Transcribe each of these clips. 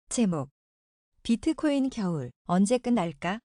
제목, 비트코인 겨울 언제 끝날까?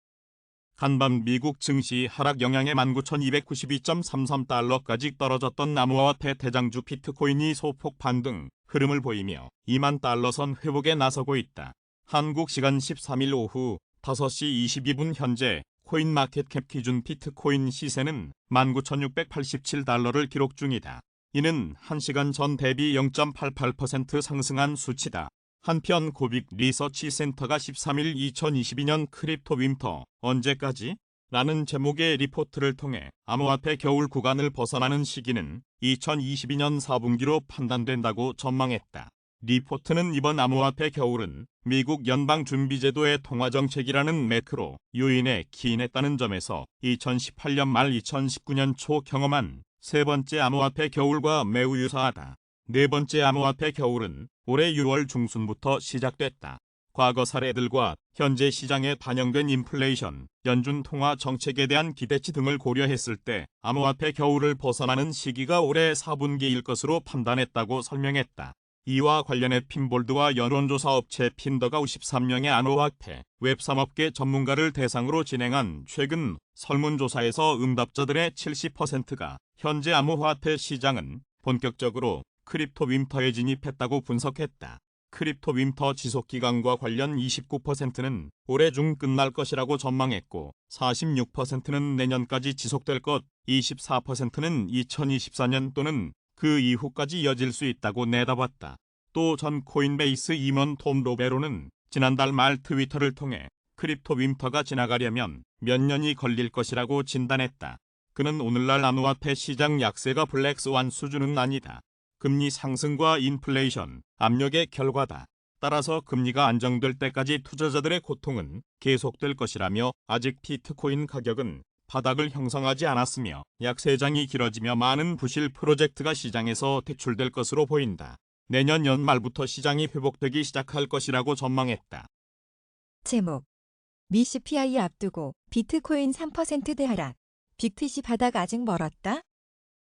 한밤 미국 증시 하락 영향에 19,292.33달러까지 떨어졌던 암호화폐 대장주 비트코인이 소폭 반등 흐름을 보이며 2만 달러 선 회복에 나서고 있다. 한국 시간 13일 오후 5시 22분 현재 코인마켓캡 기준 비트코인 시세는 19,687달러를 기록 중이다. 이는 1시간 전 대비 0.88% 상승한 수치다. 한편 고빅 리서치 센터가 13일 2022년 크립토 윈터 언제까지? 라는 제목의 리포트를 통해 암호화폐 겨울 구간을 벗어나는 시기는 2022년 4분기로 판단된다고 전망했다. 리포트는 이번 암호화폐 겨울은 미국 연방준비제도의 통화정책이라는 매크로 요인에 기인했다는 점에서 2018년 말 2019년 초 경험한 세 번째 암호화폐 겨울과 매우 유사하다. 네 번째 암호화폐 겨울은 올해 6월 중순부터 시작됐다. 과거 사례들과 현재 시장에 반영된 인플레이션, 연준 통화 정책에 대한 기대치 등을 고려했을 때 암호화폐 겨울을 벗어나는 시기가 올해 4분기일 것으로 판단했다고 설명했다. 이와 관련해 핀볼드와 여론조사 업체 핀더가 53명의 암호화폐, 웹3업계 전문가를 대상으로 진행한 최근 설문조사에서 응답자들의 70%가 현재 암호화폐 시장은 본격적으로 크립토 윈터에 진입했다고 분석했다. 크립토 윈터 지속기간과 관련 29%는 올해 중 끝날 것이라고 전망했고 46%는 내년까지 지속될 것, 24%는 2024년 또는 그 이후까지 이어질 수 있다고 내다봤다. 또 전 코인베이스 임원 톰 로베로는 지난달 말 트위터를 통해 크립토 윈터가 지나가려면 몇 년이 걸릴 것이라고 진단했다. 그는 오늘날 암호화폐 시장 약세가 블랙스완 수준은 아니다. 금리 상승과 인플레이션, 압력의 결과다. 따라서 금리가 안정될 때까지 투자자들의 고통은 계속될 것이라며 아직 비트코인 가격은 바닥을 형성하지 않았으며 약세장이 길어지며 많은 부실 프로젝트가 시장에서 퇴출될 것으로 보인다. 내년 연말부터 시장이 회복되기 시작할 것이라고 전망했다. 제목, 미 CPI 앞두고 비트코인 3%대 하락, 빅핏이 바닥 아직 멀었다?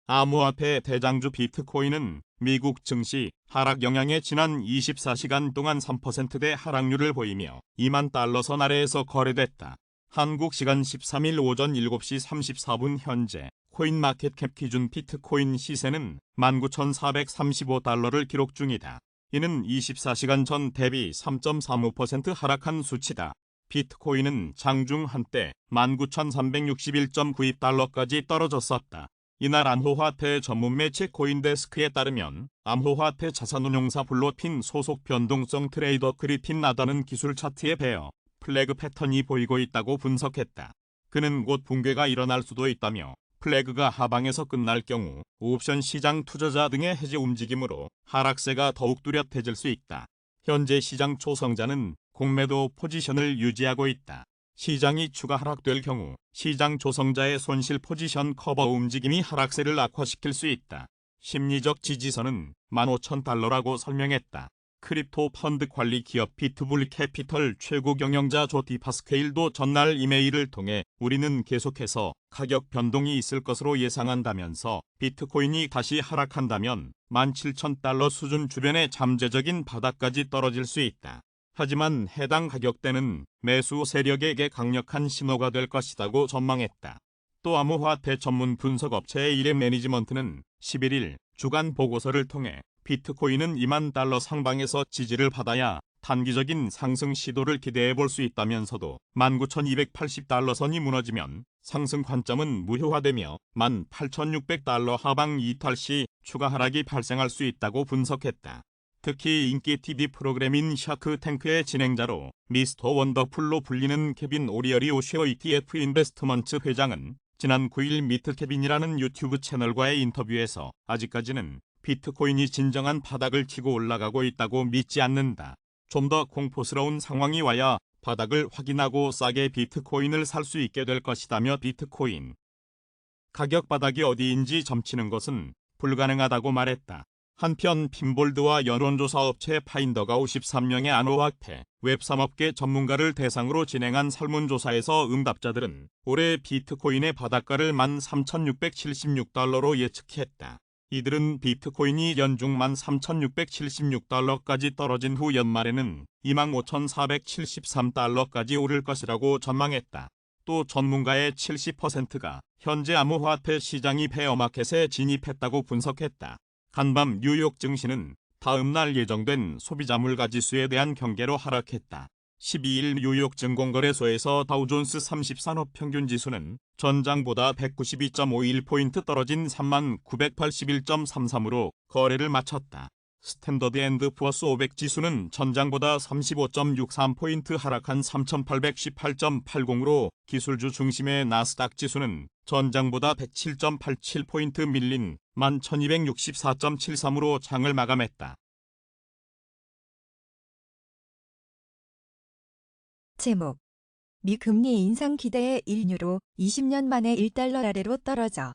암호화폐 대장주 비트코인은 미국 증시 하락 영향에 지난 24시간 동안 3%대 하락률을 보이며 2만 달러 선 아래에서 거래됐다. 한국 시간 13일 오전 7시 34분 현재 코인마켓캡 기준 비트코인 시세는 19,435달러를 기록 중이다. 이는 24시간 전 대비 3.35% 하락한 수치다. 비트코인은 장중 한때 19,361.92달러까지 떨어졌었다. 이날 암호화폐 전문 매체 코인데스크에 따르면 암호화폐 자산운용사 블로핀 소속 변동성 트레이더 그리핀 나다는 기술 차트에 베어 플래그 패턴이 보이고 있다고 분석했다. 그는 곧 붕괴가 일어날 수도 있다며 플래그가 하방에서 끝날 경우 옵션 시장 투자자 등의 해지 움직임으로 하락세가 더욱 뚜렷해질 수 있다. 현재 시장 초성자는 공매도 포지션을 유지하고 있다. 시장이 추가 하락될 경우 시장 조성자의 손실 포지션 커버 움직임이 하락세를 악화시킬 수 있다. 심리적 지지선은 15,000달러라고 설명했다. 크립토 펀드 관리 기업 비트불 캐피털 최고 경영자 조 디파스케일도 전날 이메일을 통해 우리는 계속해서 가격 변동이 있을 것으로 예상한다면서 비트코인이 다시 하락한다면 17,000달러 수준 주변의 잠재적인 바닥까지 떨어질 수 있다. 하지만 해당 가격대는 매수 세력에게 강력한 신호가 될 것이라고 전망했다. 또 암호화폐 전문 분석업체의 이레 매니지먼트는 11일 주간 보고서를 통해 비트코인은 2만 달러 상방에서 지지를 받아야 단기적인 상승 시도를 기대해 볼 수 있다면서도 19,280달러 선이 무너지면 상승 관점은 무효화되며 18,600달러 하방 이탈 시 추가 하락이 발생할 수 있다고 분석했다. 특히 인기 TV 프로그램인 샤크탱크의 진행자로 미스터 원더풀로 불리는 케빈 오리어리 오쉐어 ETF 인베스트먼트 회장은 지난 9일 미트케빈이라는 유튜브 채널과의 인터뷰에서 아직까지는 비트코인이 진정한 바닥을 치고 올라가고 있다고 믿지 않는다. 좀 더 공포스러운 상황이 와야 바닥을 확인하고 싸게 비트코인을 살 수 있게 될 것이다며 비트코인 가격 바닥이 어디인지 점치는 것은 불가능하다고 말했다. 한편 핀볼드와 여론조사 업체 파인더가 53명의 암호화폐, 웹3업계 전문가를 대상으로 진행한 설문조사에서 응답자들은 올해 비트코인의 바닥가를 13,676달러로 예측했다. 이들은 비트코인이 연중 13,676달러까지 떨어진 후 연말에는 25,473달러까지 오를 것이라고 전망했다. 또 전문가의 70%가 현재 암호화폐 시장이 베어마켓에 진입했다고 분석했다. 간밤 뉴욕 증시는 다음 날 예정된 소비자 물가 지수에 대한 경계로 하락했다. 12일 뉴욕 증권거래소에서 다우존스 30산업평균지수는 전장보다 192.51포인트 떨어진 3981.33으로 거래를 마쳤다. 스탠더드 앤드 푸어스 500 지수는 전장보다 35.63포인트 하락한 3818.80으로 기술주 중심의 나스닥 지수는 전장보다 107.87포인트 밀린 11,264.73으로 장을 마감했다. 제목. 미 금리 인상 기대에 1유로 20년 만에 1달러 아래로 떨어져.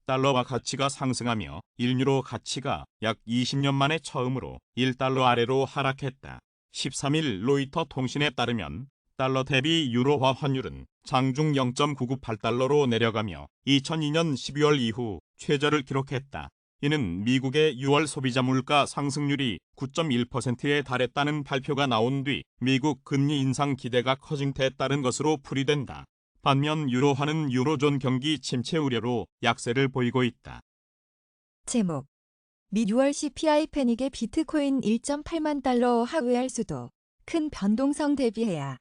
달러와 가치가 상승하며 1유로 가치가 약 20년 만에 처음으로 1달러 아래로 하락했다. 13일 로이터 통신에 따르면 달러 대비 유로화 환율은 장중 0.998달러로 내려가며 2002년 12월 이후 최저를 기록했다. 이는 미국의 6월 소비자 물가 상승률이 9.1%에 달했다는 발표가 나온 뒤 미국 금리 인상 기대가 커진 데 따른 것으로 풀이된다. 반면 유로화는 유로존 경기 침체 우려로 약세를 보이고 있다. 제목. 미 6월 CPI 패닉에 비트코인 1.8만 달러 하회할 수도. 큰 변동성 대비해야.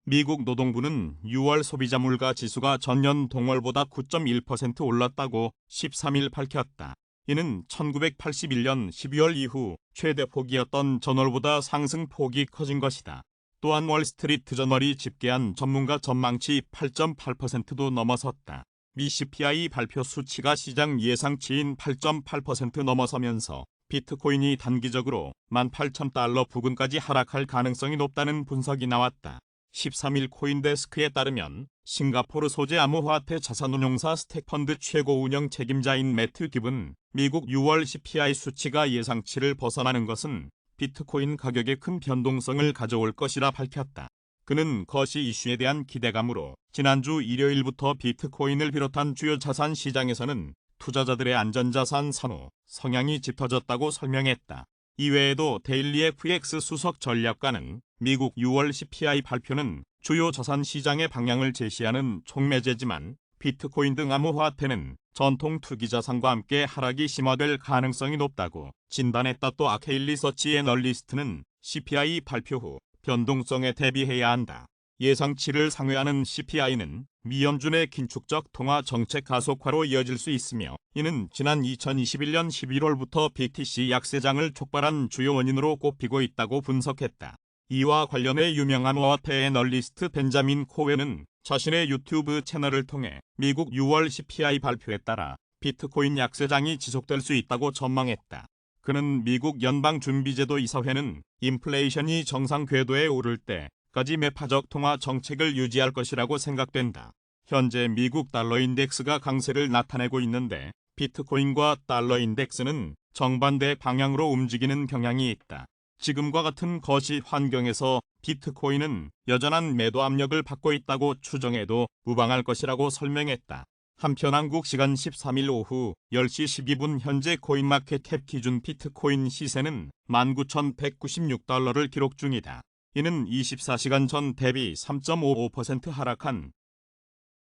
미국 노동부는 6월 소비자 물가 지수가 전년 동월보다 9.1% 올랐다고 13일 밝혔다. 이는 1981년 12월 이후 최대 폭이었던 전월보다 상승폭이 커진 것이다. 또한 월스트리트 저널이 집계한 전문가 전망치 8.8%도 넘어섰다. 미 CPI 발표 수치가 시장 예상치인 8.8% 넘어서면서 비트코인이 단기적으로 18,000달러 부근까지 하락할 가능성이 높다는 분석이 나왔다. 13일 코인데스크에 따르면 싱가포르 소재 암호화폐 자산운용사 스택펀드 최고 운영 책임자인 매튜 깁은 미국 6월 CPI 수치가 예상치를 벗어나는 것은 비트코인 가격에 큰 변동성을 가져올 것이라 밝혔다. 그는 거시 이슈에 대한 기대감으로 지난주 일요일부터 비트코인을 비롯한 주요 자산 시장에서는 투자자들의 안전자산 선호 성향이 짙어졌다고 설명했다. 이외에도 데일리 FX 수석 전략가는 미국 6월 CPI 발표는 주요 자산 시장의 방향을 제시하는 촉매제지만 비트코인 등 암호화폐는 전통 투기 자산과 함께 하락이 심화될 가능성이 높다고 진단했다. 또 아케일 리서치 애널리스트는 CPI 발표 후 변동성에 대비해야 한다. 예상치를 상회하는 CPI는 미연준의 긴축적 통화 정책 가속화로 이어질 수 있으며 이는 지난 2021년 11월부터 BTC 약세장을 촉발한 주요 원인으로 꼽히고 있다고 분석했다. 이와 관련해 유명 암호화폐 애널리스트 벤자민 코웨는 자신의 유튜브 채널을 통해 미국 6월 CPI 발표에 따라 비트코인 약세장이 지속될 수 있다고 전망했다. 그는 미국 연방준비제도 이사회는 인플레이션이 정상 궤도에 오를 때까지 매파적 통화 정책을 유지할 것이라고 생각된다. 현재 미국 달러 인덱스가 강세를 나타내고 있는데 비트코인과 달러 인덱스는 정반대 방향으로 움직이는 경향이 있다. 지금과 같은 거시 환경에서 비트코인은 여전한 매도 압력을 받고 있다고 추정해도 무방할 것이라고 설명했다. 한편 한국 시간 13일 오후 10시 12분 현재 코인마켓캡 기준 비트코인 시세는 19,196달러를 기록 중이다. 이는 24시간 전 대비 3.55% 하락한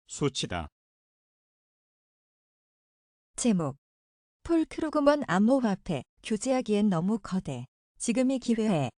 수치다. 제목. 폴 크루그먼 암호화폐 규제하기엔 너무 거대. 지금이 기회에.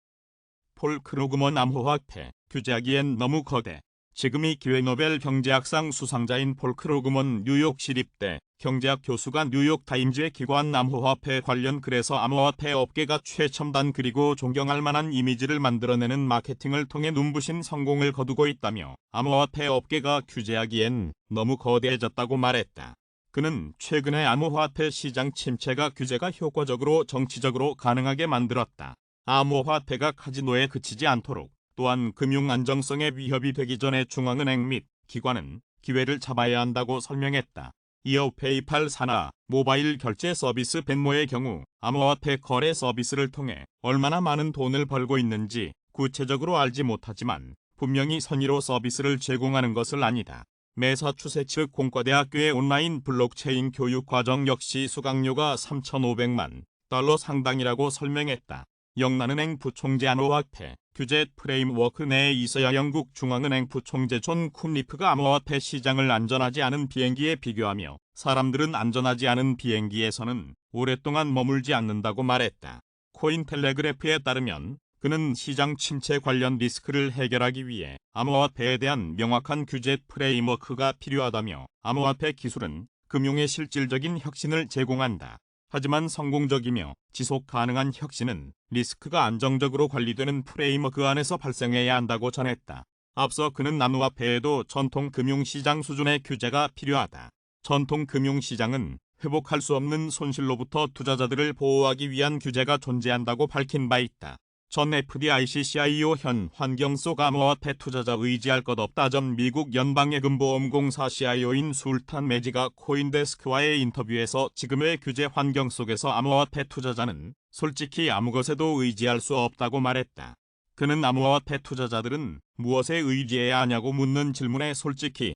폴 크루그먼 암호화폐 규제하기엔 너무 거대. 지금이 기회. 노벨 경제학상 수상자인 폴 크루그먼 뉴욕 시립대 경제학 교수가 뉴욕타임즈에 기고한 암호화폐 관련 글에서 암호화폐 업계가 최첨단 그리고 존경할 만한 이미지를 만들어내는 마케팅을 통해 눈부신 성공을 거두고 있다며 암호화폐 업계가 규제하기엔 너무 거대해졌다고 말했다. 그는 최근의 암호화폐 시장 침체가 규제가 효과적으로 정치적으로 가능하게 만들었다. 암호화폐가 카지노에 그치지 않도록 또한 금융 안정성에 위협이 되기 전에 중앙은행 및 기관은 기회를 잡아야 한다고 설명했다. 이어 페이팔 산하 모바일 결제 서비스 벤모의 경우 암호화폐 거래 서비스를 통해 얼마나 많은 돈을 벌고 있는지 구체적으로 알지 못하지만 분명히 선의로 서비스를 제공하는 것을 아니다. 매사추세츠 공과대학교의 온라인 블록체인 교육 과정 역시 수강료가 3,500만 달러 상당이라고 설명했다. 영란은행 부총재 암호화폐 규제 프레임워크 내에 있어야 영국 중앙은행 부총재 존 쿰리프가 암호화폐 시장을 안전하지 않은 비행기에 비교하며 사람들은 안전하지 않은 비행기에서는 오랫동안 머물지 않는다고 말했다. 코인텔레그래프에 따르면 그는 시장 침체 관련 리스크를 해결하기 위해 암호화폐에 대한 명확한 규제 프레임워크가 필요하다며 암호화폐 기술은 금융의 실질적인 혁신을 제공한다. 하지만 성공적이며 지속 가능한 혁신은 리스크가 안정적으로 관리되는 프레임워크 안에서 발생해야 한다고 전했다. 앞서 그는 암호화폐에도 전통 금융시장 수준의 규제가 필요하다. 전통 금융시장은 회복할 수 없는 손실로부터 투자자들을 보호하기 위한 규제가 존재한다고 밝힌 바 있다. 전 FDIC CIO 현 환경 속 암호화폐 투자자 의지할 것 없다. 전 미국 연방예금보험공사 CIO인 술탄 매지가 코인데스크와의 인터뷰에서 지금의 규제 환경 속에서 암호화폐 투자자는 솔직히 아무것에도 의지할 수 없다고 말했다. 그는 암호화폐 투자자들은 무엇에 의지해야 하냐고 묻는 질문에 솔직히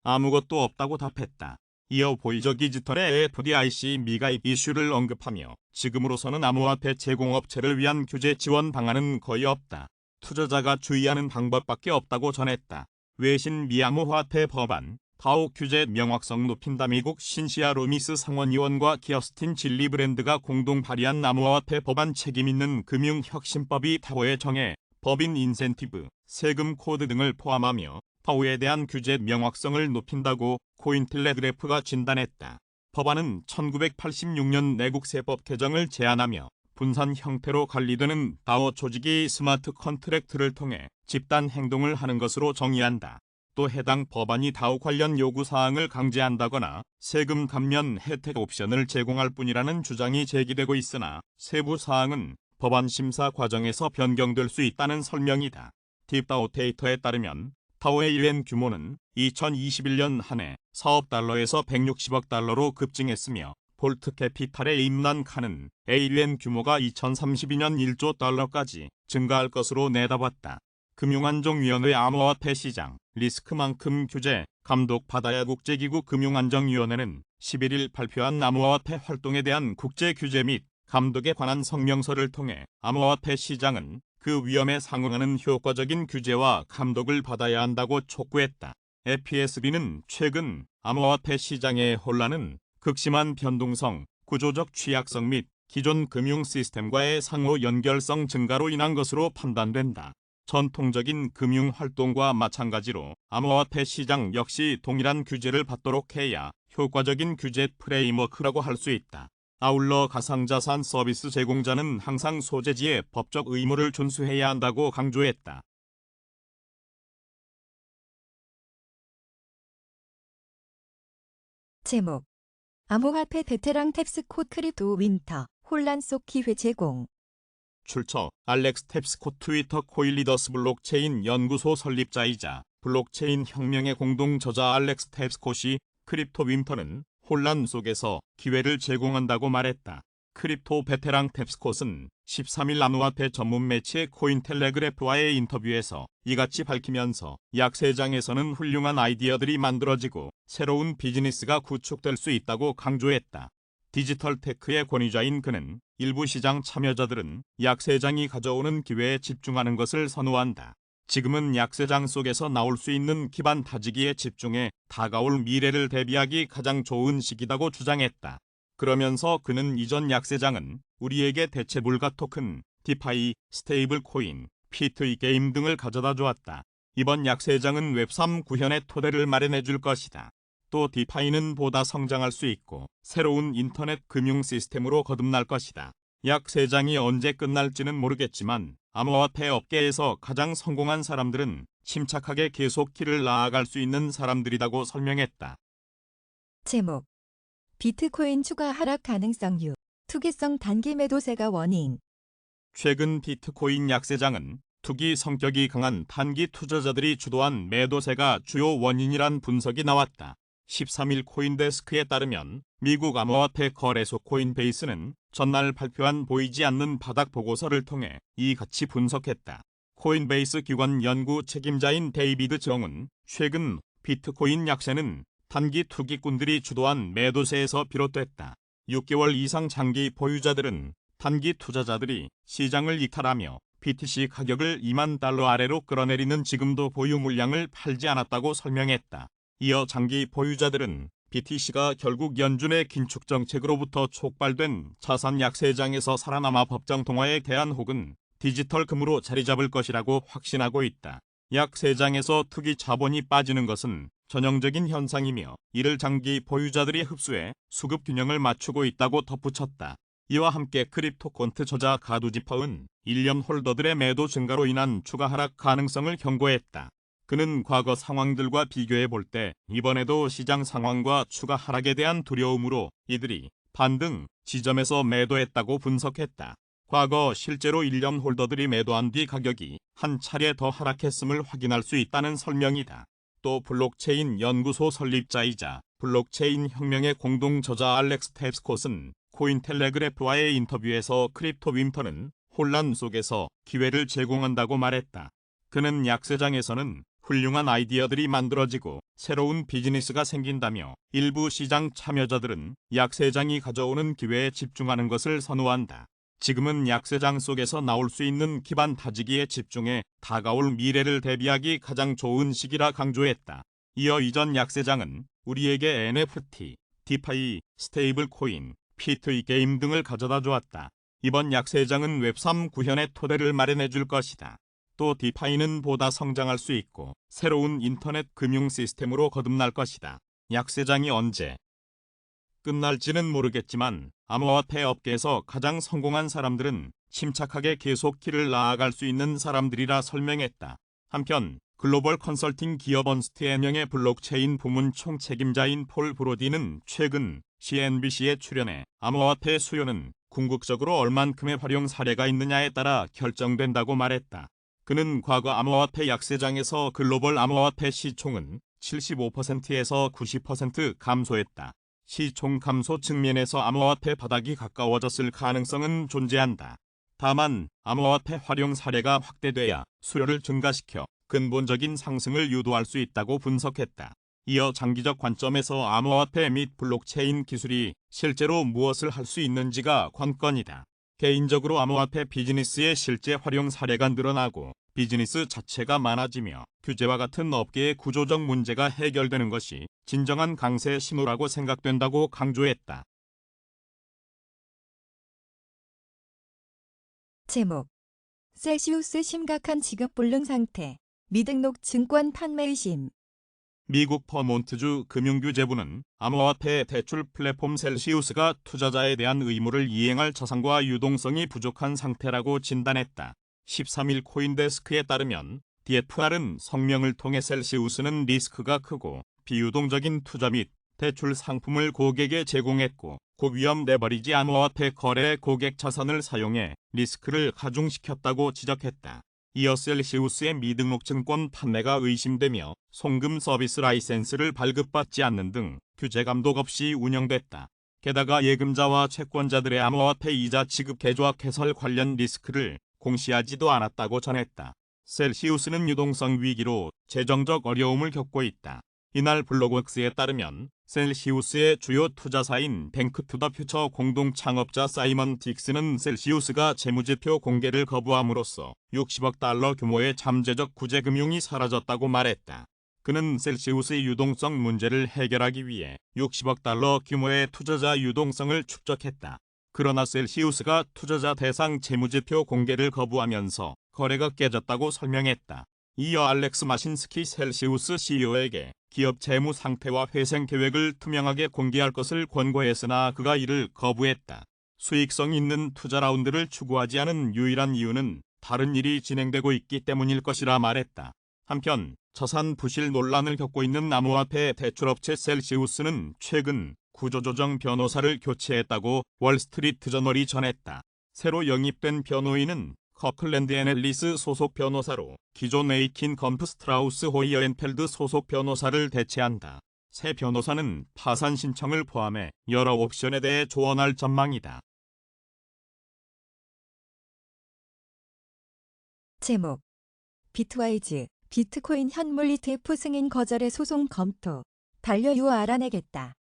아무것도 없다고 답했다. 이어 보이저 디지털의 FDIC 미가입 이슈를 언급하며 지금으로서는 암호화폐 제공업체를 위한 규제 지원 방안은 거의 없다. 투자자가 주의하는 방법밖에 없다고 전했다. 외신 미암호화폐 법안, 다오 규제 명확성 높인다. 미국 신시아 로미스 상원의원과 기어스틴 질리브랜드가 공동 발의한 암호화폐 법안 책임있는 금융혁신법이 다오에 정해 법인 인센티브, 세금 코드 등을 포함하며 다오에 대한 규제 명확성을 높인다고 코인텔레그래프가 진단했다. 법안은 1986년 내국세법 개정을 제안하며 분산 형태로 관리되는 다오 조직이 스마트 컨트랙트를 통해 집단 행동을 하는 것으로 정의한다. 또 해당 법안이 다오 관련 요구사항을 강제한다거나 세금 감면 혜택 옵션을 제공할 뿐이라는 주장이 제기되고 있으나 세부 사항은 법안 심사 과정에서 변경될 수 있다는 설명이다. 딥다오 데이터에 따르면 다오의 일엔 규모는 2021년 한 해 4억 달러에서 160억 달러로 급증했으며 볼트 캐피탈의 임란 칸은 ALN 규모가 2032년 1조 달러까지 증가할 것으로 내다봤다. 금융안정위원회 암호화폐 시장 리스크만큼 규제 감독받아야 국제기구 금융안정위원회는 11일 발표한 암호화폐 활동에 대한 국제 규제 및 감독에 관한 성명서를 통해 암호화폐 시장은 그 위험에 상응하는 효과적인 규제와 감독을 받아야 한다고 촉구했다. FSB는 최근 암호화폐 시장의 혼란은 극심한 변동성, 구조적 취약성 및 기존 금융 시스템과의 상호 연결성 증가로 인한 것으로 판단된다. 전통적인 금융 활동과 마찬가지로 암호화폐 시장 역시 동일한 규제를 받도록 해야 효과적인 규제 프레임워크라고 할 수 있다. 아울러 가상자산 서비스 제공자는 항상 소재지의 법적 의무를 준수해야 한다고 강조했다. 제목 암호화폐 베테랑 탭스콧 크립토 윈터 혼란 속 기회 제공. 출처 알렉스 탭스콧 트위터 코일리더스 블록체인 연구소 설립자이자 블록체인 혁명의 공동 저자 알렉스 탭스콧이 크립토 윈터는 혼란 속에서 기회를 제공한다고 말했다. 크립토 베테랑 탭스콧은 13일 암호화폐 전문 매체 코인텔레그래프와의 인터뷰에서 이같이 밝히면서 약 3장에서는 훌륭한 아이디어들이 만들어지고 새로운 비즈니스가 구축될 수 있다고 강조했다. 디지털 테크의 권위자인 그는 일부 시장 참여자들은 약 3장이 가져오는 기회에 집중하는 것을 선호한다. 지금은 약세장 속에서 나올 수 있는 기반 다지기에 집중해 다가올 미래를 대비하기 가장 좋은 시기다고 주장했다. 그러면서 그는 이전 약세장은 우리에게 대체 불가 토큰, 디파이, 스테이블 코인, P2E 게임 등을 가져다 주었다. 이번 약세장은 웹3 구현의 토대를 마련해 줄 것이다. 또 디파이는 보다 성장할 수 있고 새로운 인터넷 금융 시스템으로 거듭날 것이다. 약세장이 언제 끝날지는 모르겠지만 암호화폐 업계에서 가장 성공한 사람들은 침착하게 계속 길을 나아갈 수 있는 사람들이라고 설명했다. 제목 비트코인 추가 하락 가능성 유 투기성 단기 매도세가 원인. 최근 비트코인 약세장은 투기 성격이 강한 단기 투자자들이 주도한 매도세가 주요 원인이란 분석이 나왔다. 13일 코인데스크에 따르면 미국 암호화폐 거래소 코인베이스는 전날 발표한 보이지 않는 바닥 보고서를 통해 이같이 분석했다. 코인베이스 기관 연구 책임자인 데이비드 정은 최근 비트코인 약세는 단기 투기꾼들이 주도한 매도세에서 비롯됐다. 6개월 이상 장기 보유자들은 단기 투자자들이 시장을 이탈하며 BTC 가격을 2만 달러 아래로 끌어내리는 지금도 보유 물량을 팔지 않았다고 설명했다. 이어 장기 보유자들은 BTC가 결국 연준의 긴축 정책으로부터 촉발된 자산 약세장에서 살아남아 법정 통화에 대한 혹은 디지털 금으로 자리 잡을 것이라고 확신하고 있다. 약세장에서 투기 자본이 빠지는 것은 전형적인 현상이며 이를 장기 보유자들이 흡수해 수급 균형을 맞추고 있다고 덧붙였다. 이와 함께 크립토 콘트 저자 가두지퍼은 1년 홀더들의 매도 증가로 인한 추가 하락 가능성을 경고했다. 그는 과거 상황들과 비교해 볼 때 이번에도 시장 상황과 추가 하락에 대한 두려움으로 이들이 반등 지점에서 매도했다고 분석했다. 과거 실제로 1년 홀더들이 매도한 뒤 가격이 한 차례 더 하락했음을 확인할 수 있다는 설명이다. 또 블록체인 연구소 설립자이자 블록체인 혁명의 공동 저자 알렉스 탭스콧은 코인텔레그래프와의 인터뷰에서 크립토 윈터는 혼란 속에서 기회를 제공한다고 말했다. 그는 약세장에서는 훌륭한 아이디어들이 만들어지고 새로운 비즈니스가 생긴다며 일부 시장 참여자들은 약세장이 가져오는 기회에 집중하는 것을 선호한다. 지금은 약세장 속에서 나올 수 있는 기반 다지기에 집중해 다가올 미래를 대비하기 가장 좋은 시기라 강조했다. 이어 이전 약세장은 우리에게 NFT, 디파이, 스테이블 코인, P2E 게임 등을 가져다 주었다. 이번 약세장은 웹3 구현의 토대를 마련해 줄 것이다. 또 디파이는 보다 성장할 수 있고 새로운 인터넷 금융 시스템으로 거듭날 것이다. 약세장이 언제 끝날지는 모르겠지만 암호화폐 업계에서 가장 성공한 사람들은 침착하게 계속 길을 나아갈 수 있는 사람들이라 설명했다. 한편 글로벌 컨설팅 기업 언스트앤영의 블록체인 부문 총책임자인 폴 브로디는 최근 CNBC에 출연해 암호화폐 수요는 궁극적으로 얼만큼의 활용 사례가 있느냐에 따라 결정된다고 말했다. 그는 과거 암호화폐 약세장에서 글로벌 암호화폐 시총은 75%에서 90% 감소했다. 시총 감소 측면에서 암호화폐 바닥이 가까워졌을 가능성은 존재한다. 다만 암호화폐 활용 사례가 확대돼야 수요를 증가시켜 근본적인 상승을 유도할 수 있다고 분석했다. 이어 장기적 관점에서 암호화폐 및 블록체인 기술이 실제로 무엇을 할 수 있는지가 관건이다. 개인적으로 암호화폐 비즈니스의 실제 활용 사례가 늘어나고 비즈니스 자체가 많아지며 규제와 같은 업계의 구조적 문제가 해결되는 것이 진정한 강세 신호라고 생각된다고 강조했다. 제목 셀시우스 심각한 지급 불능 상태. 미등록 증권 판매 의심. 미국 퍼몬트주 금융규제부는 암호화폐 대출 플랫폼 셀시우스가 투자자에 대한 의무를 이행할 자산과 유동성이 부족한 상태라고 진단했다. 13일 코인데스크에 따르면 DFR은 성명을 통해 셀시우스는 리스크가 크고 비유동적인 투자 및 대출 상품을 고객에 제공했고 고위험 레버리지 암호화폐 거래에 고객 자산을 사용해 리스크를 가중시켰다고 지적했다. 이어 셀시우스의 미등록 증권 판매가 의심되며 송금 서비스 라이센스를 발급받지 않는 등 규제 감독 없이 운영됐다. 게다가 예금자와 채권자들의 암호화폐 이자 지급 계좌 개설 관련 리스크를 공시하지도 않았다고 전했다. 셀시우스는 유동성 위기로 재정적 어려움을 겪고 있다. 이날 블록웍스에 따르면 셀시우스의 주요 투자사인 뱅크투더퓨처 공동 창업자 사이먼 딕스는 셀시우스가 재무제표 공개를 거부함으로써 60억 달러 규모의 잠재적 구제 금융이 사라졌다고 말했다. 그는 셀시우스의 유동성 문제를 해결하기 위해 60억 달러 규모의 투자자 유동성을 축적했다. 그러나 셀시우스가 투자자 대상 재무제표 공개를 거부하면서 거래가 깨졌다고 설명했다. 이어 알렉스 마신스키 셀시우스 CEO에게 기업 재무 상태와 회생 계획을 투명하게 공개할 것을 권고했으나 그가 이를 거부했다. 수익성 있는 투자 라운드를 추구하지 않은 유일한 이유는 다른 일이 진행되고 있기 때문일 것이라 말했다. 한편 자산 부실 논란을 겪고 있는 암호화폐 대출업체 셀시우스는 최근 구조조정 변호사를 교체했다고 월스트리트 저널이 전했다. 새로 영입된 변호인은 커클랜드 애널리스 소속 변호사로 기존 에이킨 검프 스트라우스 호이어엔펠드 소속 변호사를 대체한다. 새 변호사는 파산 신청을 포함해 여러 옵션에 대해 조언할 전망이다. 제목 비트와이즈 비트코인 현물 ETF 승인 거절의 소송 검토. 반려유 알아내겠다.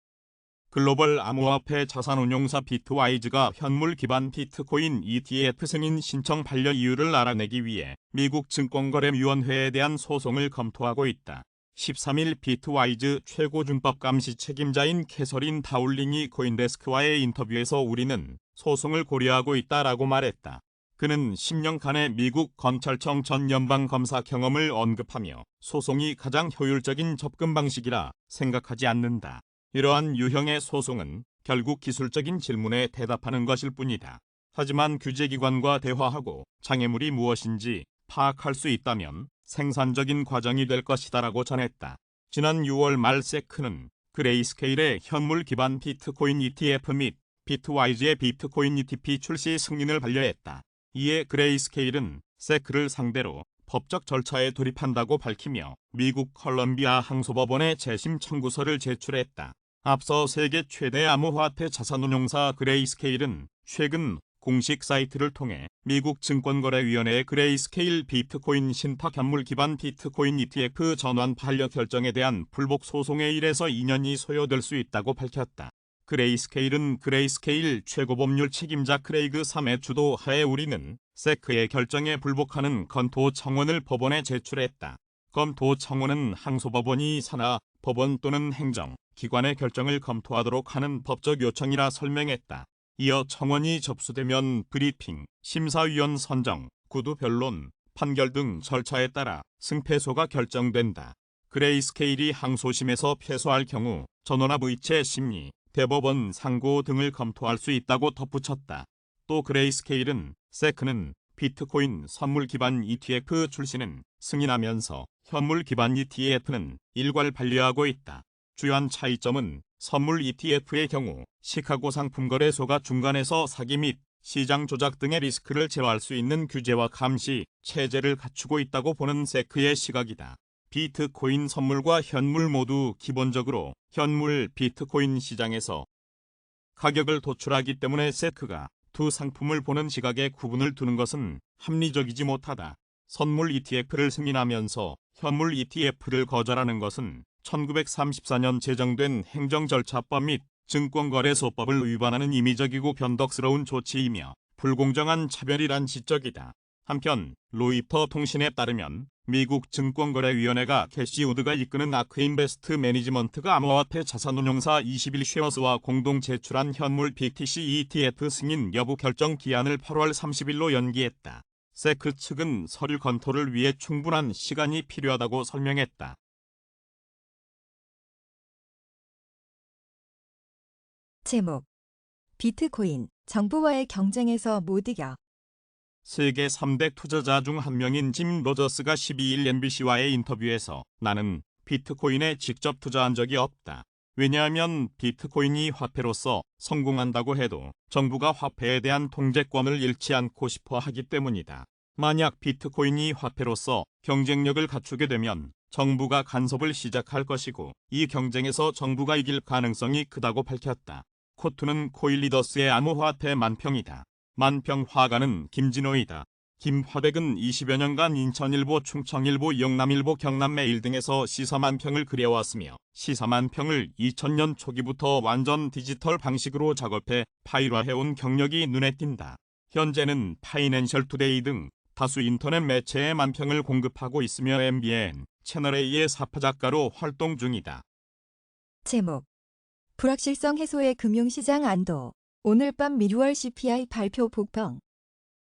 글로벌 암호화폐 자산운용사 비트와이즈가 현물 기반 비트코인 ETF 승인 신청 반려 이유를 알아내기 위해 미국 증권거래위원회에 대한 소송을 검토하고 있다. 13일 비트와이즈 최고준법 감시 책임자인 캐서린 다울링이 코인데스크와의 인터뷰에서 우리는 소송을 고려하고 있다라고 말했다. 그는 10년간의 미국 검찰청 전 연방검사 경험을 언급하며 소송이 가장 효율적인 접근 방식이라 생각하지 않는다. 이러한 유형의 소송은 결국 기술적인 질문에 대답하는 것일 뿐이다. 하지만 규제기관과 대화하고 장애물이 무엇인지 파악할 수 있다면 생산적인 과정이 될 것이다라고 전했다. 지난 6월 말 세크는 그레이스케일의 현물 기반 비트코인 ETF 및 비트와이즈의 비트코인 ETP 출시 승인을 반려했다. 이에 그레이스케일은 세크를 상대로 법적 절차에 돌입한다고 밝히며 미국 컬럼비아 항소법원에 재심 청구서를 제출했다. 앞서 세계 최대 암호화폐 자산운용사 그레이스케일은 최근 공식 사이트를 통해 미국 증권거래위원회의 그레이스케일 비트코인 신탁 현물 기반 비트코인 ETF 전환 반려 결정에 대한 불복 소송에 1에서 2년이 소요될 수 있다고 밝혔다. 그레이스케일은 그레이스케일 최고법률 책임자 크레이그 3의 주도하에 우리는 세크의 결정에 불복하는 검토 청원을 법원에 제출했다. 검토 청원은 항소법원이 산하 법원 또는 행정 기관의 결정을 검토하도록 하는 법적 요청이라 설명했다. 이어 청원이 접수되면 브리핑, 심사위원 선정, 구두 변론, 판결 등 절차에 따라 승패소가 결정된다. 그레이스케일이 항소심에서 패소할 경우 전원합 의체 심리, 대법원 상고 등을 검토할 수 있다고 덧붙였다. 또 그레이스케일은 세크는 비트코인 선물 기반 ETF 출시는 승인하면서 현물 기반 ETF는 일괄 반려하고 있다. 주요한 차이점은 선물 ETF의 경우 시카고 상품거래소가 중간에서 사기 및 시장 조작 등의 리스크를 제어할 수 있는 규제와 감시 체제를 갖추고 있다고 보는 세크의 시각이다. 비트코인 선물과 현물 모두 기본적으로 현물 비트코인 시장에서 가격을 도출하기 때문에 세크가 두 상품을 보는 시각에 구분을 두는 것은 합리적이지 못하다. 선물 ETF를 승인하면서 현물 ETF를 거절하는 것은 1934년 제정된 행정절차법 및 증권거래소법을 위반하는 임의적이고 변덕스러운 조치이며 불공정한 차별이란 지적이다. 한편 로이터 통신에 따르면 미국 증권거래위원회가 캐시 우드가 이끄는 아크인베스트 매니지먼트가 암호화폐 자산운용사 21쉐어스와 공동 제출한 현물 BTC ETF 승인 여부 결정 기한을 8월 30일로 연기했다. 세크 측은 서류 검토를 위해 충분한 시간이 필요하다고 설명했다. 제목. 비트코인, 정부와의 경쟁에서 못 이겨. 세계 3대 투자자 중 한 명인 짐 로저스가 12일 MBC와의 인터뷰에서 나는 비트코인에 직접 투자한 적이 없다. 왜냐하면 비트코인이 화폐로서 성공한다고 해도 정부가 화폐에 대한 통제권을 잃지 않고 싶어 하기 때문이다. 만약 비트코인이 화폐로서 경쟁력을 갖추게 되면 정부가 간섭을 시작할 것이고 이 경쟁에서 정부가 이길 가능성이 크다고 밝혔다. 코투는 코일리더스의 암호화폐 만평이다. 만평 화가는 김진호이다. 김화백은 20여 년간 인천일보, 충청일보, 영남일보, 경남매일 등에서 시사만평을 그려왔으며 시사만평을 2000년 초기부터 완전 디지털 방식으로 작업해 파일화해온 경력이 눈에 띈다. 현재는 파이낸셜 투데이 등 다수 인터넷 매체에 만평을 공급하고 있으며 MBN, 채널A의 사파작가로 활동 중이다. 제목. 불확실성 해소의 금융시장 안도. 오늘 밤 미 6월 CPI 발표 복병.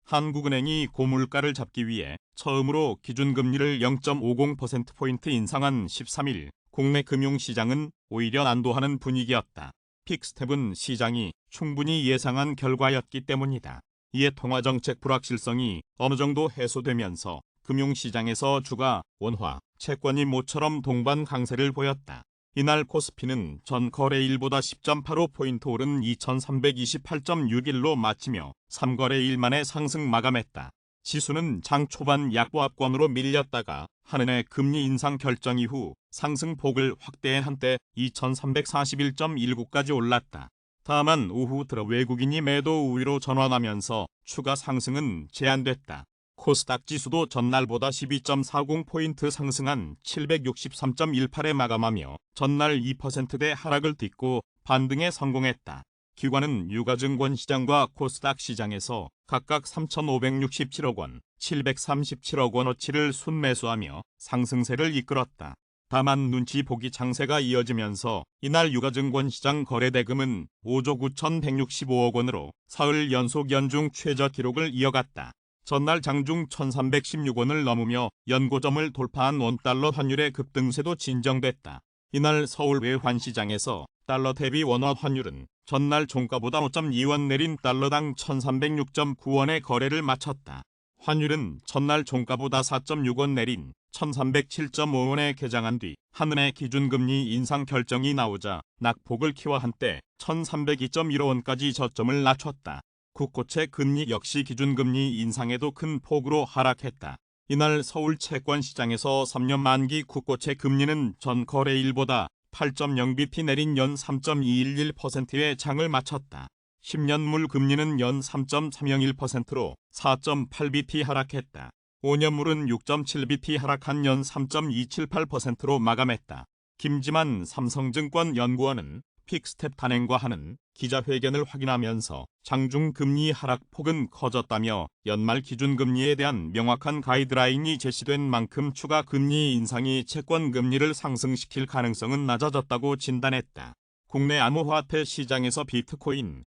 한국은행이 고물가를 잡기 위해 처음으로 기준금리를 0.50%포인트 인상한 13일 국내 금융시장은 오히려 안도하는 분위기였다. 픽스텝은 시장이 충분히 예상한 결과였기 때문이다. 이에 통화정책 불확실성이 어느 정도 해소되면서 금융시장에서 주가, 원화, 채권이 모처럼 동반 강세를 보였다. 이날 코스피는 전 거래일보다 10.85포인트 오른 2328.61로 마치며 3거래일 만에 상승 마감했다. 지수는 장 초반 약보합권으로 밀렸다가 한은의 금리 인상 결정 이후 상승폭을 확대해 한때 2341.19까지 올랐다. 다만 오후 들어 외국인이 매도 우위로 전환하면서 추가 상승은 제한됐다. 코스닥 지수도 전날보다 12.40포인트 상승한 763.18에 마감하며 전날 2%대 하락을 딛고 반등에 성공했다. 기관은 유가증권 시장과 코스닥 시장에서 각각 3,567억 원, 737억 원어치를 순매수하며 상승세를 이끌었다. 다만 눈치 보기 장세가 이어지면서 이날 유가증권 시장 거래대금은 5조 9,165억 원으로 사흘 연속 연중 최저 기록을 이어갔다. 전날 장중 1,316원을 넘으며 연고점을 돌파한 원달러 환율의 급등세도 진정됐다. 이날 서울 외환시장에서 달러 대비 원화 환율은 전날 종가보다 5.2원 내린 달러당 1,306.9원의 거래를 마쳤다. 환율은 전날 종가보다 4.6원 내린 1,307.5원에 개장한 뒤 한은의 기준금리 인상 결정이 나오자 낙폭을 키워 한때 1,302.15원까지 저점을 낮췄다. 국고채 금리 역시 기준금리 인상에도 큰 폭으로 하락했다. 이날 서울 채권시장에서 3년 만기 국고채 금리는 전 거래일보다 8.0bp 내린 연 3.211%의 장을 마쳤다. 10년물 금리는 연 3.301%로 4.8bp 하락했다. 5년물은 6.7bp 하락한 연 3.278%로 마감했다. 김지만 삼성증권 연구원은 픽스텝 단행과 하는 기자회견을 확인하면서 장중 금리 하락폭은 커졌다며 연말 기준금리에 대한 명확한 가이드라인이 제시된 만큼 추가 금리 인상이 채권 금리를 상승시킬 가능성은 낮아졌다고 진단했다. 국내 암호화폐 시장에서 비트코인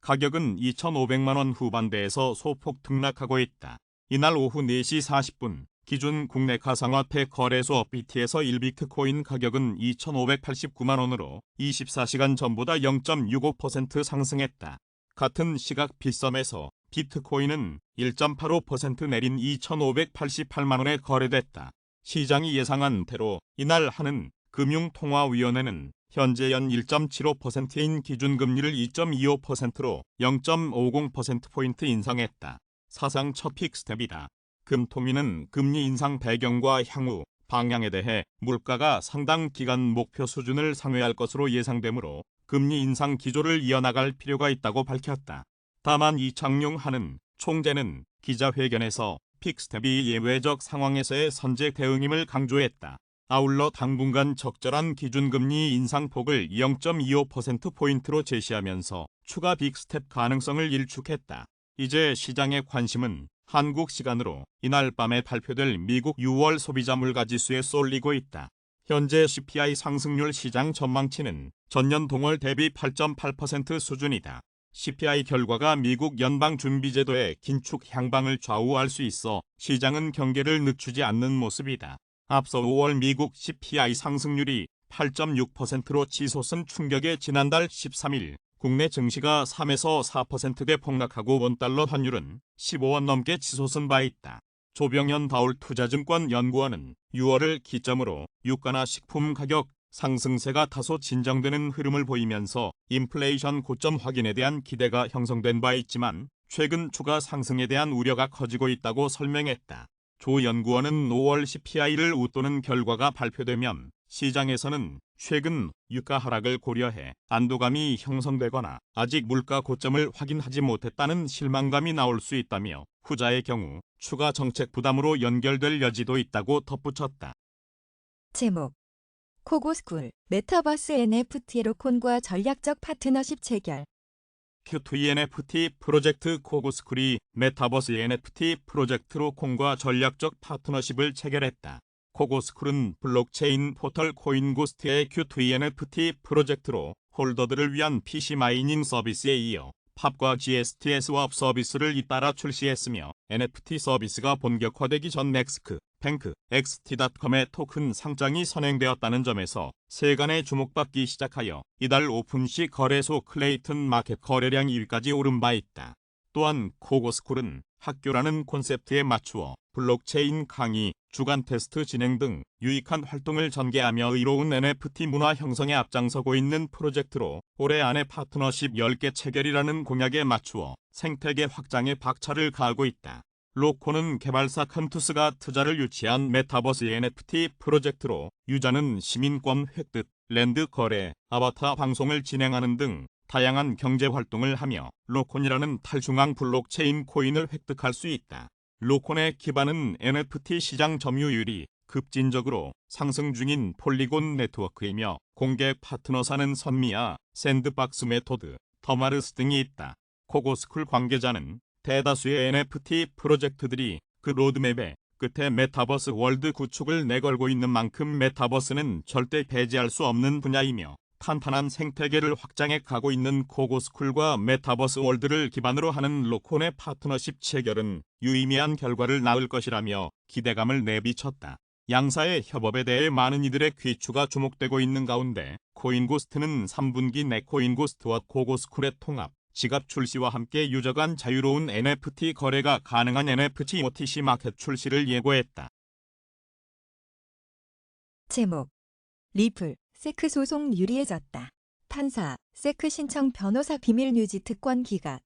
가격은 2,500만 원 후반대에서 소폭 등락하고 있다. 이날 오후 4시 40분 기준 국내 가상화폐 거래소 BT에서 1비트코인 가격은 2,589만 원으로 24시간 전보다 0.65% 상승했다. 같은 시각 빗썸에서 비트코인은 1.85% 내린 2,588만 원에 거래됐다. 시장이 예상한 대로 이날 하는 금융통화위원회는 현재 연 1.75%인 기준금리를 2.25%로 0.50%포인트 인상했다. 사상 첫 픽스텝이다. 금통위는 금리 인상 배경과 향후 방향에 대해 물가가 상당 기간 목표 수준을 상회할 것으로 예상되므로 금리 인상 기조를 이어나갈 필요가 있다고 밝혔다. 다만 이창용 하는 총재는 기자회견에서 픽스텝이 예외적 상황에서의 선제 대응임을 강조했다. 아울러 당분간 적절한 기준금리 인상폭을 0.25%포인트로 제시하면서 추가 빅스텝 가능성을 일축했다. 이제 시장의 관심은 한국 시간으로 이날 밤에 발표될 미국 6월 소비자 물가지수에 쏠리고 있다. 현재 CPI 상승률 시장 전망치는 전년 동월 대비 8.8% 수준이다. CPI 결과가 미국 연방준비제도의 긴축 향방을 좌우할 수 있어 시장은 경계를 늦추지 않는 모습이다. 앞서 5월 미국 CPI 상승률이 8.6%로 치솟은 충격에 지난달 13일 국내 증시가 3에서 4%대 폭락하고 원달러 환율은 15원 넘게 치솟은 바 있다. 조병현 다올투자증권 연구원은 6월을 기점으로 유가나 식품 가격 상승세가 다소 진정되는 흐름을 보이면서 인플레이션 고점 확인에 대한 기대가 형성된 바 있지만 최근 추가 상승에 대한 우려가 커지고 있다고 설명했다. 조 연구원은 5월 CPI를 웃도는 결과가 발표되면 시장에서는 최근 유가 하락을 고려해 안도감이 형성되거나 아직 물가 고점을 확인하지 못했다는 실망감이 나올 수 있다며 후자의 경우 추가 정책 부담으로 연결될 여지도 있다고 덧붙였다. 제목 코고스쿨 메타버스 NFT 로콘과 전략적 파트너십 체결. Q2 NFT 프로젝트 코고스쿨이 메타버스 NFT 프로젝트 로콘과 전략적 파트너십을 체결했다. 코고스쿨은 블록체인 포털 코인고스트의 Q2 NFT 프로젝트로 홀더들을 위한 PC 마이닝 서비스에 이어 팝과 GST 스왑 서비스를 잇따라 출시했으며 NFT 서비스가 본격화되기 전 넥스크, 뱅크, XT.com의 토큰 상장이 선행되었다는 점에서 세간의 주목받기 시작하여 이달 오픈시 거래소 클레이튼 마켓 거래량 1위까지 오른 바 있다. 또한 코고스쿨은 학교라는 콘셉트에 맞추어 블록체인 강의, 주간 테스트 진행 등 유익한 활동을 전개하며 의로운 NFT 문화 형성에 앞장서고 있는 프로젝트로 올해 안에 파트너십 10개 체결이라는 공약에 맞추어 생태계 확장에 박차를 가하고 있다. 로콘은 개발사 컨투스가 투자를 유치한 메타버스 NFT 프로젝트로 유저는 시민권 획득, 랜드 거래, 아바타 방송을 진행하는 등 다양한 경제 활동을 하며 로콘이라는 탈중앙 블록체인 코인을 획득할 수 있다. 로콘의 기반은 NFT 시장 점유율이 급진적으로 상승 중인 폴리곤 네트워크이며 공개 파트너사는 선미아, 샌드박스 메토드, 더마르스 등이 있다. 코고스쿨 관계자는 대다수의 NFT 프로젝트들이 그 로드맵에 끝에 메타버스 월드 구축을 내걸고 있는 만큼 메타버스는 절대 배제할 수 없는 분야이며 탄탄한 생태계를 확장해 가고 있는 코고스쿨과 메타버스 월드를 기반으로 하는 로콘의 파트너십 체결은 유의미한 결과를 낳을 것이라며 기대감을 내비쳤다. 양사의 협업에 대해 많은 이들의 귀추가 주목되고 있는 가운데 코인고스트는 3분기 내 코인고스트와 코고스쿨의 통합, 지갑 출시와 함께 유저 간 자유로운 NFT 거래가 가능한 NFT OTC 마켓 출시를 예고했다. 제목 리플, 세크 소송 유리해졌다. 판사, 세크 신청 변호사 비밀 유지 특권 기각.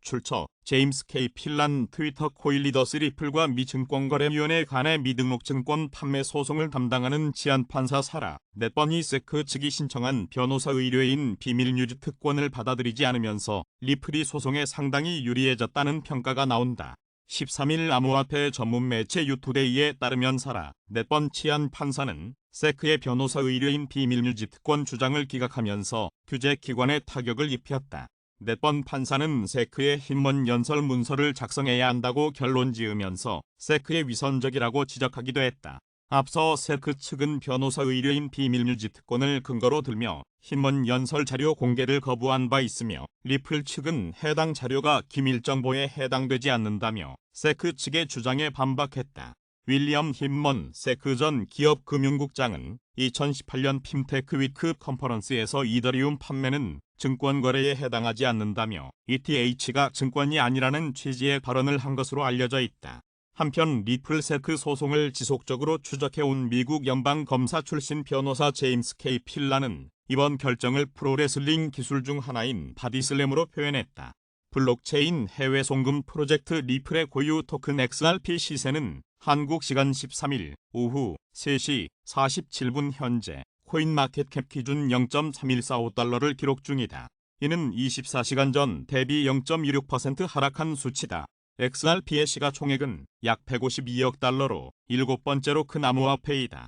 출처 제임스 K. 필란 트위터 코일리더스 리플과 미 증권거래위원회 간의 미등록 증권 판매 소송을 담당하는 치안판사 사라 넷번이 세크 측이 신청한 변호사 의뢰인 비밀 유지 특권을 받아들이지 않으면서 리플이 소송에 상당히 유리해졌다는 평가가 나온다. 13일 암호화폐 전문 매체 유투데이에 따르면 사라 넷번 치안판사는 세크의 변호사 의뢰인 비밀 유지 특권 주장을 기각하면서 규제기관에 타격을 입혔다. 넷번 판사는 세크의 흰먼 연설 문서를 작성해야 한다고 결론 지으면서 세크의 위선적이라고 지적하기도 했다. 앞서 세크 측은 변호사 의뢰인 비밀 유지 특권을 근거로 들며 흰먼 연설 자료 공개를 거부한 바 있으며 리플 측은 해당 자료가 기밀 정보에 해당되지 않는다며 세크 측의 주장에 반박했다. 윌리엄 흰먼 세크 전 기업금융국장은 2018년 핀테크 위크 컨퍼런스에서 이더리움 판매는 증권거래에 해당하지 않는다며 ETH가 증권이 아니라는 취지의 발언을 한 것으로 알려져 있다. 한편 리플 세크 소송을 지속적으로 추적해온 미국 연방검사 출신 변호사 제임스 K. 필란은 이번 결정을 프로레슬링 기술 중 하나인 바디슬램으로 표현했다. 블록체인 해외 송금 프로젝트 리플의 고유 토큰 XRP 시세는 한국 시간 13일 오후 3시 47분 현재 코인마켓캡 기준 0.3145달러를 기록 중이다. 이는 24시간 전 대비 0.26% 하락한 수치다. XRP의 시가총액은 약 152억 달러로 7번째로 큰 암호화폐이다.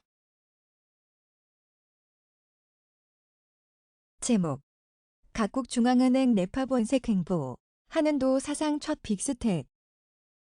제목 각국 중앙은행 네파 본색 행보. 한은도 사상 첫 빅스텝.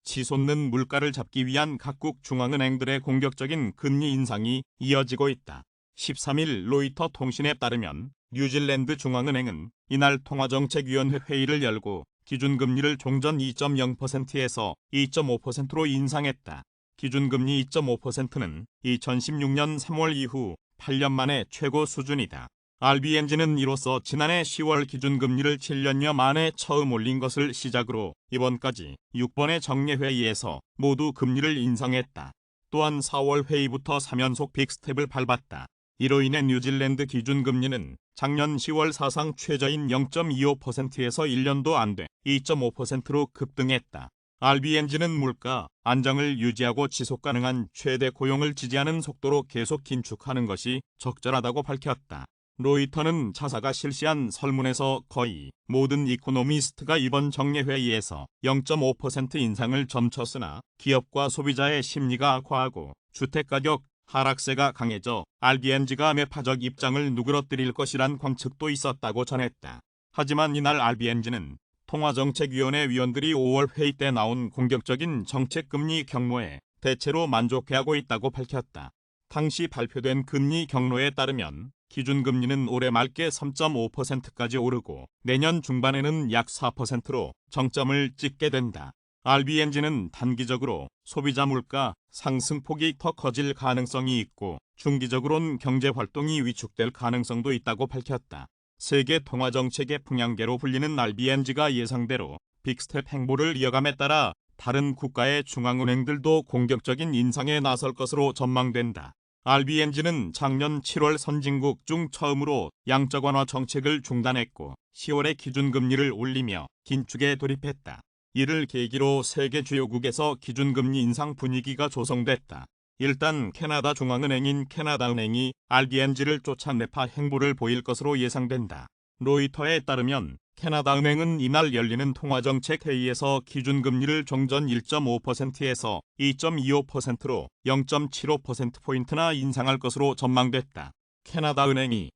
치솟는 물가를 잡기 위한 각국 중앙은행들의 공격적인 금리 인상이 이어지고 있다. 13일 로이터 통신에 따르면 뉴질랜드 중앙은행은 이날 통화정책위원회 회의를 열고 기준금리를 종전 2.0%에서 2.5%로 인상했다. 기준금리 2.5%는 2016년 3월 이후 8년 만에 최고 수준이다. RBNG는 이로써 지난해 10월 기준금리를 7년여 만에 처음 올린 것을 시작으로 이번까지 6번의 정례회의에서 모두 금리를 인상했다. 또한 4월 회의부터 3연속 빅스텝을 밟았다. 이로 인해 뉴질랜드 기준금리는 작년 10월 사상 최저인 0.25%에서 1년도 안 돼 2.5%로 급등했다. RBNG는 물가 안정을 유지하고 지속가능한 최대 고용을 지지하는 속도로 계속 긴축하는 것이 적절하다고 밝혔다. 로이터는 자사가 실시한 설문에서 거의 모든 이코노미스트가 이번 정례회의에서 0.5% 인상을 점쳤으나 기업과 소비자의 심리가 악화하고 주택가격 하락세가 강해져 RBNG가 매파적 입장을 누그러뜨릴 것이란 관측도 있었다고 전했다. 하지만 이날 RBNG는 통화정책위원회 위원들이 5월 회의 때 나온 공격적인 정책금리 경로에 대체로 만족해하고 있다고 밝혔다. 당시 발표된 금리 경로에 따르면 기준금리는 올해 말께 3.5%까지 오르고 내년 중반에는 약 4%로 정점을 찍게 된다. RBNG는 단기적으로 소비자 물가 상승폭이 더 커질 가능성이 있고 중기적으론 경제활동이 위축될 가능성도 있다고 밝혔다. 세계 통화정책의 풍향계로 불리는 RBNG가 예상대로 빅스텝 행보를 이어감에 따라 다른 국가의 중앙은행들도 공격적인 인상에 나설 것으로 전망된다. RBNG는 작년 7월 선진국 중 처음으로 양적 완화 정책을 중단했고 10월에 기준금리를 올리며 긴축에 돌입했다. 이를 계기로 세계 주요국에서 기준금리 인상 분위기가 조성됐다. 일단 캐나다 중앙은행인 캐나다은행이 RBNG를 쫓아 매파 행보를 보일 것으로 예상된다. 로이터에 따르면 캐나다 은행은 이날 열리는 통화정책회의에서 기준금리를 종전 1.5%에서 2.25%로 0.75%포인트나 인상할 것으로 전망됐다. 캐나다 은행이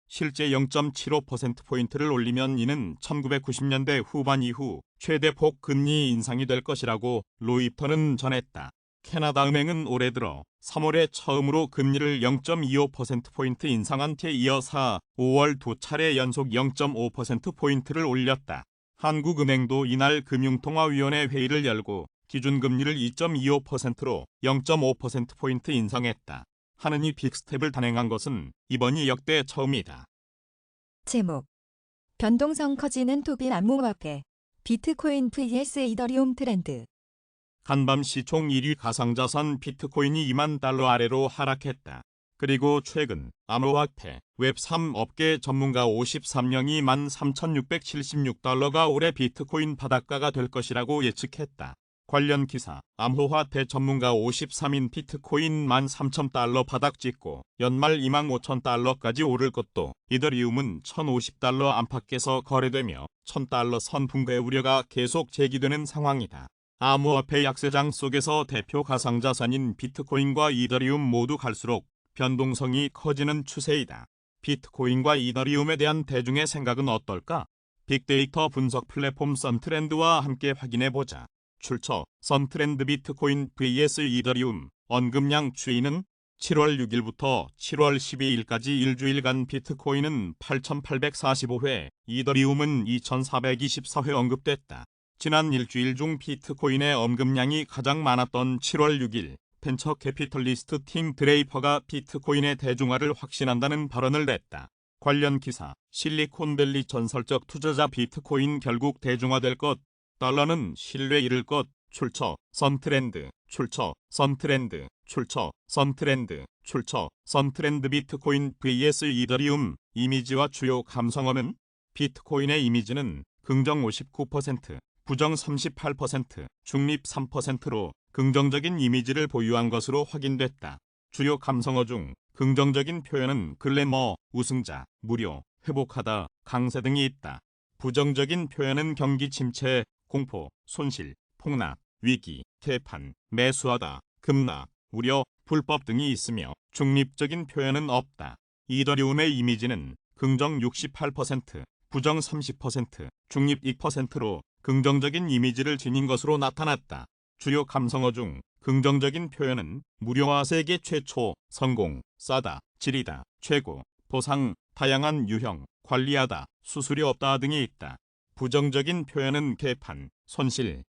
실제 0.75%포인트를 올리면 이는 1990년대 후반 이후 최대폭 금리 인상이 될 것이라고 로이터는 전했다. 캐나다 은행은 올해 들어 3월에 처음으로 금리를 0.25%포인트 인상한 뒤에 이어서 5월 두 차례 연속 0.5%포인트를 올렸다. 한국은행도 이날 금융통화위원회 회의를 열고 기준금리를 2.25%로 0.5%포인트 인상했다. 하는 이 빅스텝을 단행한 것은 이번이 역대 처음이다. 제목. 변동성 커지는 토빈 암호화폐. 비트코인 vs 이더리움 트렌드. 한밤 시총 1위 가상자산 비트코인이 2만 달러 아래로 하락했다. 그리고 최근 암호화폐 웹3 업계 전문가 53명이 13,676달러가 올해 비트코인 바닷가가 될 것이라고 예측했다. 관련 기사, 암호화폐 전문가 53인 비트코인 13,000달러 바닥 찍고 연말 25,000달러까지 오를 것도 이더리움은 1,050달러 안팎에서 거래되며 1,000달러 선 붕괴 우려가 계속 제기되는 상황이다. 암호화폐 약세장 속에서 대표 가상자산인 비트코인과 이더리움 모두 갈수록 변동성이 커지는 추세이다. 비트코인과 이더리움에 대한 대중의 생각은 어떨까? 빅데이터 분석 플랫폼 썬트렌드와 함께 확인해보자. 출처 썬트렌드 비트코인 vs 이더리움 언급량 추이는 7월 6일부터 7월 12일까지 일주일간 비트코인은 8,845회, 이더리움은 2,424회 언급됐다. 지난 일주일 중 비트코인의 언급량이 가장 많았던 7월 6일, 벤처 캐피털리스트 팀 드레이퍼가 비트코인의 대중화를 확신한다는 발언을 냈다. 관련 기사, 실리콘밸리 전설적 투자자 비트코인 결국 대중화될 것, 달러는 신뢰 잃을 것, 출처, 썬트렌드, 출처, 썬트렌드, 출처, 썬트렌드, 출처, 썬트렌드 비트코인 vs 이더리움, 이미지와 주요 감성어는 비트코인의 이미지는 긍정 59%, 부정 38%, 중립 3%로 긍정적인 이미지를 보유한 것으로 확인됐다. 주요 감성어 중 긍정적인 표현은 글래머, 우승자, 무료, 회복하다, 강세 등이 있다. 부정적인 표현은 경기 침체, 공포, 손실, 폭락, 위기, 개판, 매수하다, 급락, 우려, 불법 등이 있으며 중립적인 표현은 없다. 이더리움의 이미지는 긍정 68%, 부정 30%, 중립 2%로 긍정적인 이미지를 지닌 것으로 나타났다. 주요 감성어 중 긍정적인 표현은 무료화 세계 최초, 성공, 싸다, 질이다, 최고, 보상, 다양한 유형, 관리하다, 수수료 없다 등이 있다. 부정적인 표현은 개판, 손실,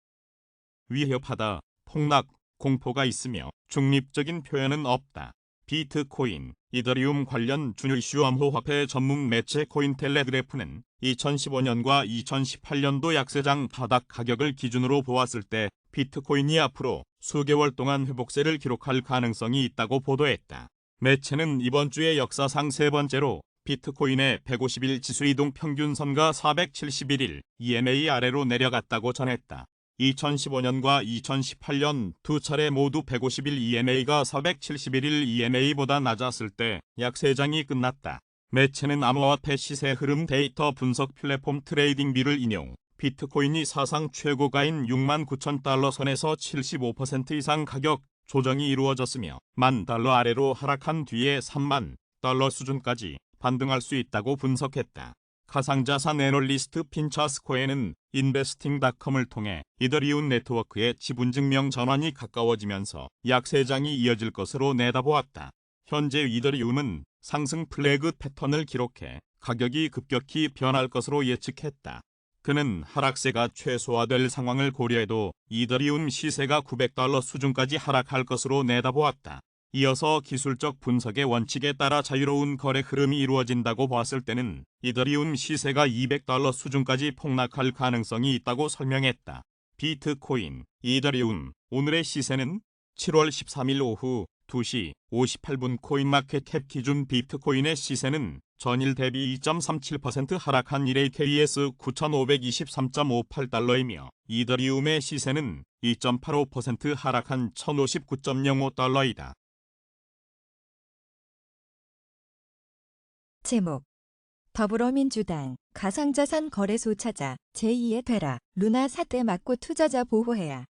위협하다, 폭락, 공포가 있으며 중립적인 표현은 없다. 비트코인, 이더리움 관련 주요 이슈 암호화폐 전문 매체 코인텔레그래프는 2015년과 2018년도 약세장 바닥 가격을 기준으로 보았을 때 비트코인이 앞으로 수개월 동안 회복세를 기록할 가능성이 있다고 보도했다. 매체는 이번 주에 역사상 세 번째로 비트코인의 150일 지수이동 평균선과 471일 EMA 아래로 내려갔다고 전했다. 2015년과 2018년 두 차례 모두 150일 EMA가 471일 EMA보다 낮았을 때 약세장이 끝났다. 매체는 암호화폐 시세 흐름 데이터 분석 플랫폼 트레이딩뷰를 인용, 비트코인이 사상 최고가인 69,000달러 선에서 75% 이상 가격 조정이 이루어졌으며 10,000달러 아래로 하락한 뒤에 30,000달러 수준까지 반등할 수 있다고 분석했다. 가상자산 애널리스트 핀처스 코엔은 인베스팅닷컴을 통해 이더리움 네트워크의 지분증명 전환이 가까워지면서 약세장이 이어질 것으로 내다보았다. 현재 이더리움은 상승 플래그 패턴을 기록해 가격이 급격히 변할 것으로 예측했다. 그는 하락세가 최소화될 상황을 고려해도 이더리움 시세가 900달러 수준까지 하락할 것으로 내다보았다. 이어서 기술적 분석의 원칙에 따라 자유로운 거래 흐름이 이루어진다고 봤을 때는 이더리움 시세가 200달러 수준까지 폭락할 가능성이 있다고 설명했다. 비트코인, 이더리움, 오늘의 시세는 7월 13일 오후 2시 58분 코인마켓캡 기준 비트코인의 시세는 전일 대비 2.37% 하락한 1의 KS 9,523.58달러이며 이더리움의 시세는 2.85% 하락한 1,059.05달러이다. 제목. 더불어민주당 가상자산 거래소 찾아 제2의 되라 루나 사태 막고 투자자 보호해야.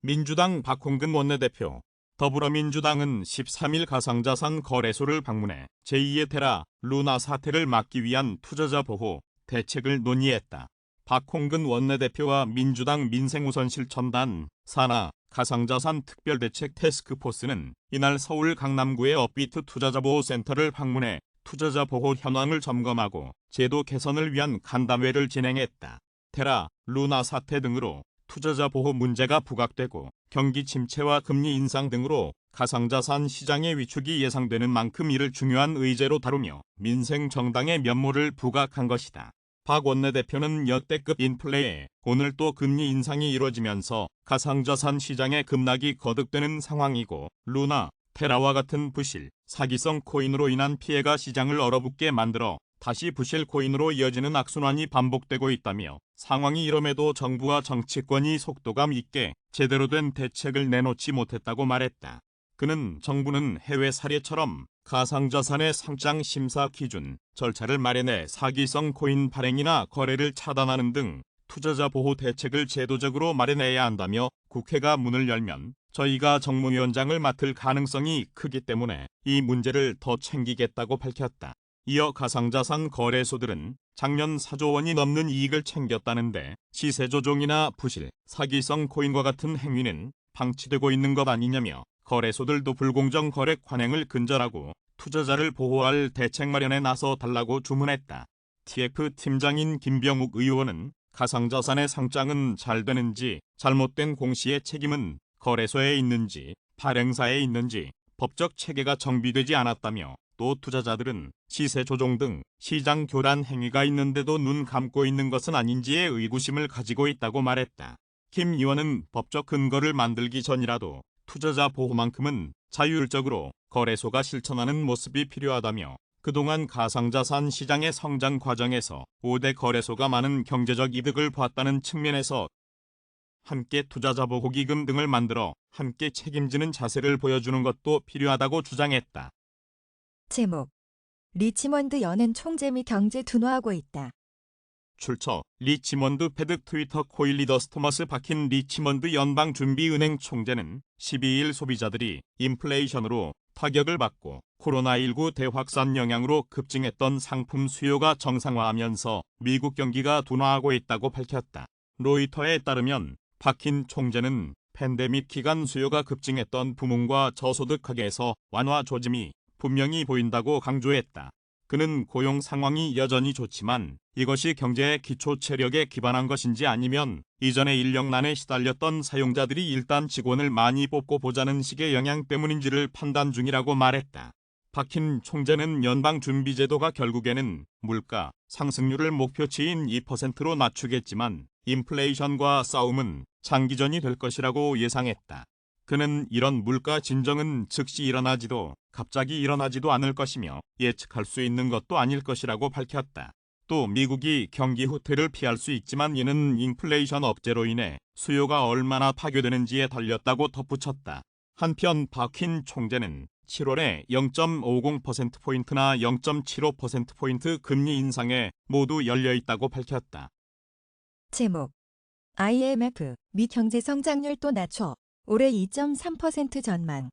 민주당 박홍근 원내대표, 더불어민주당은 13일 가상자산 거래소를 방문해 제2의 테라 루나 사태를 막기 위한 투자자 보호 대책을 논의했다. 박홍근 원내대표와 민주당 민생우선실천단 산하 가상자산 특별대책 태스크포스는 이날 서울 강남구의 업비트 투자자보호센터를 방문해 투자자 보호 현황을 점검하고 제도 개선을 위한 간담회를 진행했다. 테라, 루나 사태 등으로 투자자 보호 문제가 부각되고 경기 침체와 금리 인상 등으로 가상자산 시장의 위축이 예상되는 만큼 이를 중요한 의제로 다루며 민생 정당의 면모를 부각한 것이다. 박 원내대표는 역대급 인플레에 오늘 또 금리 인상이 이뤄지면서 가상자산 시장의 급락이 거듭되는 상황이고 루나, 테라와 같은 부실, 사기성 코인으로 인한 피해가 시장을 얼어붙게 만들어 다시 부실 코인으로 이어지는 악순환이 반복되고 있다며 상황이 이럼에도 정부와 정치권이 속도감 있게 제대로 된 대책을 내놓지 못했다고 말했다. 그는 정부는 해외 사례처럼 가상자산의 상장 심사 기준, 절차를 마련해 사기성 코인 발행이나 거래를 차단하는 등 투자자 보호 대책을 제도적으로 마련해야 한다며 국회가 문을 열면 저희가 정무위원장을 맡을 가능성이 크기 때문에 이 문제를 더 챙기겠다고 밝혔다. 이어 가상자산 거래소들은 작년 4조 원이 넘는 이익을 챙겼다는데 시세 조종이나 부실, 사기성 코인과 같은 행위는 방치되고 있는 것 아니냐며 거래소들도 불공정 거래 관행을 근절하고 투자자를 보호할 대책 마련에 나서 달라고 주문했다. TF 팀장인 김병욱 의원은 가상자산의 상장은 잘 되는지 잘못된 공시의 책임은 거래소에 있는지 발행사에 있는지 법적 체계가 정비되지 않았다며 또 투자자들은 시세 조종 등 시장 교란 행위가 있는데도 눈 감고 있는 것은 아닌지에 의구심을 가지고 있다고 말했다. 김 의원은 법적 근거를 만들기 전이라도 투자자 보호만큼은 자율적으로 거래소가 실천하는 모습이 필요하다며 그동안 가상자산 시장의 성장 과정에서 5대 거래소가 많은 경제적 이득을 봤다는 측면에서 함께 투자자 보호기금 등을 만들어 함께 책임지는 자세를 보여주는 것도 필요하다고 주장했다. 제목 리치먼드 연은 총재 및 경제 둔화하고 있다. 출처 리치먼드 패드 트위터 코일 리더스 토머스 박힌 리치먼드 연방준비은행 총재는 12일 소비자들이 인플레이션으로 타격을 받고 코로나19 대확산 영향으로 급증했던 상품 수요가 정상화하면서 미국 경기가 둔화하고 있다고 밝혔다. 로이터에 따르면 박힌 총재는 팬데믹 기간 수요가 급증했던 부문과 저소득 가게에서 완화 조짐이 분명히 보인다고 강조했다. 그는 고용 상황이 여전히 좋지만 이것이 경제의 기초 체력에 기반한 것인지 아니면 이전의 인력난에 시달렸던 사용자들이 일단 직원을 많이 뽑고 보자는 식의 영향 때문인지를 판단 중이라고 말했다. 박힌 총재는 연방준비제도가 결국에는 물가 상승률을 목표치인 2%로 낮추겠지만 인플레이션과 싸움은 장기전이 될 것이라고 예상했다. 그는 이런 물가 진정은 즉시 일어나지도 갑자기 일어나지도 않을 것이며 예측할 수 있는 것도 아닐 것이라고 밝혔다. 또 미국이 경기 후퇴를 피할 수 있지만 이는 인플레이션 억제로 인해 수요가 얼마나 파괴되는지에 달렸다고 덧붙였다. 한편 박힌 총재는 7월에 0.50%포인트나 0.75%포인트 금리 인상에 모두 열려있다고 밝혔다. 제목 IMF 미 경제 성장률 또 낮춰 올해 2.3% 전망.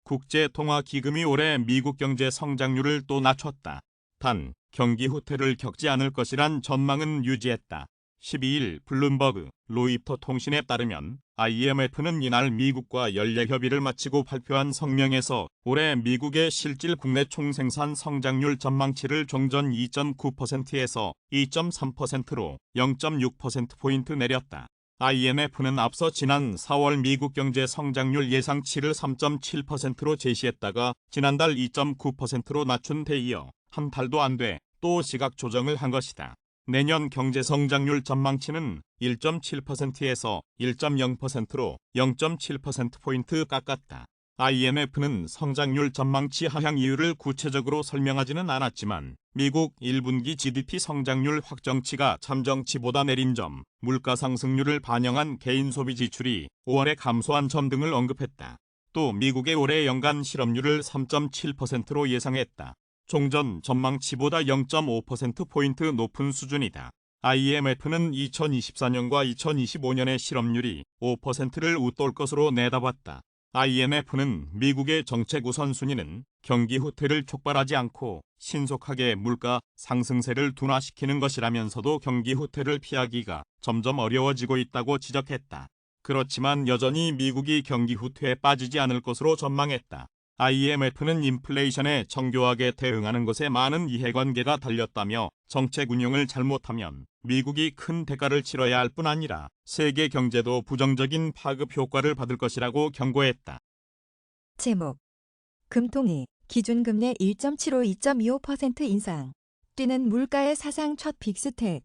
국제통화기금이 올해 미국 경제 성장률을 또 낮췄다. 단, 경기 후퇴를 겪지 않을 것이란 전망은 유지했다. 12일 블룸버그, 로이터 통신에 따르면 IMF는 이날 미국과 연례 협의를 마치고 발표한 성명에서 올해 미국의 실질 국내 총생산 성장률 전망치를 종전 2.9%에서 2.3%로 0.6%포인트 내렸다. IMF는 앞서 지난 4월 미국 경제 성장률 예상치를 3.7%로 제시했다가 지난달 2.9%로 낮춘 데 이어 한 달도 안 돼 또 시각 조정을 한 것이다. 내년 경제 성장률 전망치는 1.7%에서 1.0%로 0.7%포인트 깎았다. IMF는 성장률 전망치 하향 이유를 구체적으로 설명하지는 않았지만 미국 1분기 GDP 성장률 확정치가 잠정치보다 내린 점, 물가 상승률을 반영한 개인 소비 지출이 5월에 감소한 점 등을 언급했다. 또 미국의 올해 연간 실업률을 3.7%로 예상했다. 종전 전망치보다 0.5%포인트 높은 수준이다. IMF는 2024년과 2025년의 실업률이 5%를 웃돌 것으로 내다봤다. IMF는 미국의 정책 우선순위는 경기 후퇴를 촉발하지 않고 신속하게 물가 상승세를 둔화시키는 것이라면서도 경기 후퇴를 피하기가 점점 어려워지고 있다고 지적했다. 그렇지만 여전히 미국이 경기 후퇴에 빠지지 않을 것으로 전망했다. IMF는 인플레이션에 정교하게 대응하는 것에 많은 이해관계가 달렸다며 정책 운용을 잘못하면 미국이 큰 대가를 치러야 할 뿐 아니라 세계 경제도 부정적인 파급 효과를 받을 것이라고 경고했다. 제목 금통위 기준금리 1.75, 2.25% 인상. 뛰는 물가의 사상 첫 빅스텝.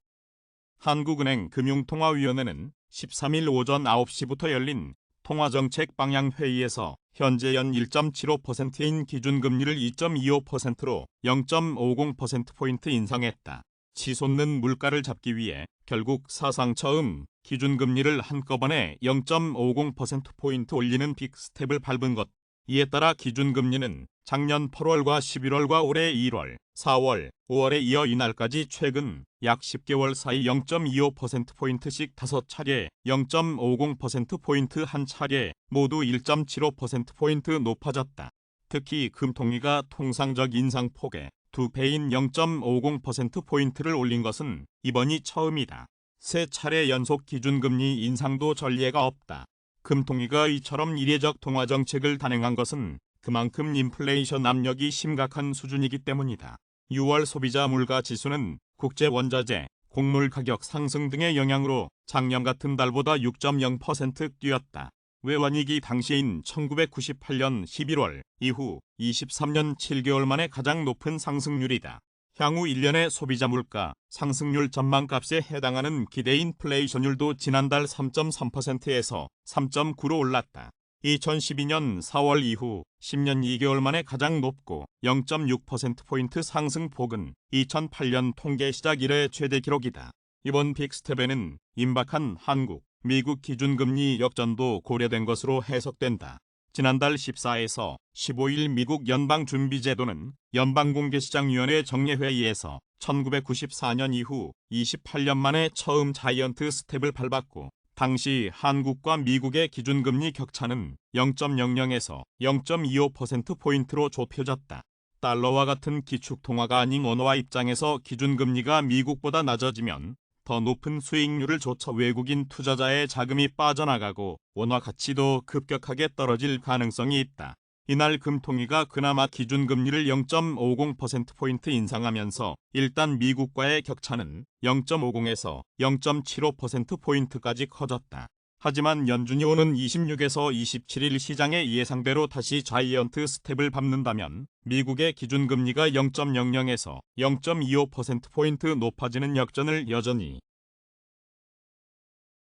한국은행 금융통화위원회는 13일 오전 9시부터 열린 통화정책 방향회의에서 현재 연 1.75%인 기준금리를 2.25%로 0.50%포인트 인상했다. 치솟는 물가를 잡기 위해 결국 사상 처음 기준금리를 한꺼번에 0.50%포인트 올리는 빅스텝을 밟은 것. 이에 따라 기준금리는 작년 8월과 11월과 올해 1월, 4월, 5월에 이어 이날까지 최근 약 10개월 사이 0.25%포인트씩 5차례, 0.50%포인트 한 차례, 모두 1.75%포인트 높아졌다. 특히 금통위가 통상적 인상폭의 2배인 0.50%포인트를 올린 것은 이번이 처음이다. 3차례 연속 기준금리 인상도 전례가 없다. 금통위가 이처럼 이례적 통화정책을 단행한 것은 그만큼 인플레이션 압력이 심각한 수준이기 때문이다. 6월 소비자 물가 지수는 국제 원자재, 곡물 가격 상승 등의 영향으로 작년 같은 달보다 6.0% 뛰었다. 외환위기 당시인 1998년 11월 이후 23년 7개월 만에 가장 높은 상승률이다. 향후 1년의 소비자 물가 상승률 전망값에 해당하는 기대 인플레이션율도 지난달 3.3%에서 3.9로 올랐다. 2012년 4월 이후 10년 2개월 만에 가장 높고 0.6%포인트 상승폭은 2008년 통계 시작 이래 최대 기록이다. 이번 빅스텝에는 임박한 한국, 미국 기준금리 역전도 고려된 것으로 해석된다. 지난달 14에서 15일 미국 연방준비제도는 연방공개시장위원회 정례회의에서 1994년 이후 28년 만에 처음 자이언트 스텝을 밟았고 당시 한국과 미국의 기준금리 격차는 0.00에서 0.25%포인트로 좁혀졌다. 달러와 같은 기축통화가 아닌 원화 입장에서 기준금리가 미국보다 낮아지면 더 높은 수익률을 좇아 외국인 투자자의 자금이 빠져나가고 원화 가치도 급격하게 떨어질 가능성이 있다. 이날 금통위가 그나마 기준금리를 0.50%포인트 인상하면서 일단 미국과의 격차는 0.50에서 0.75%포인트까지 커졌다. 하지만 연준이 오는 26에서 27일 시장의 예상대로 다시 자이언트 스텝을 밟는다면 미국의 기준금리가 0.00에서 0.25%포인트 높아지는 역전을 여전히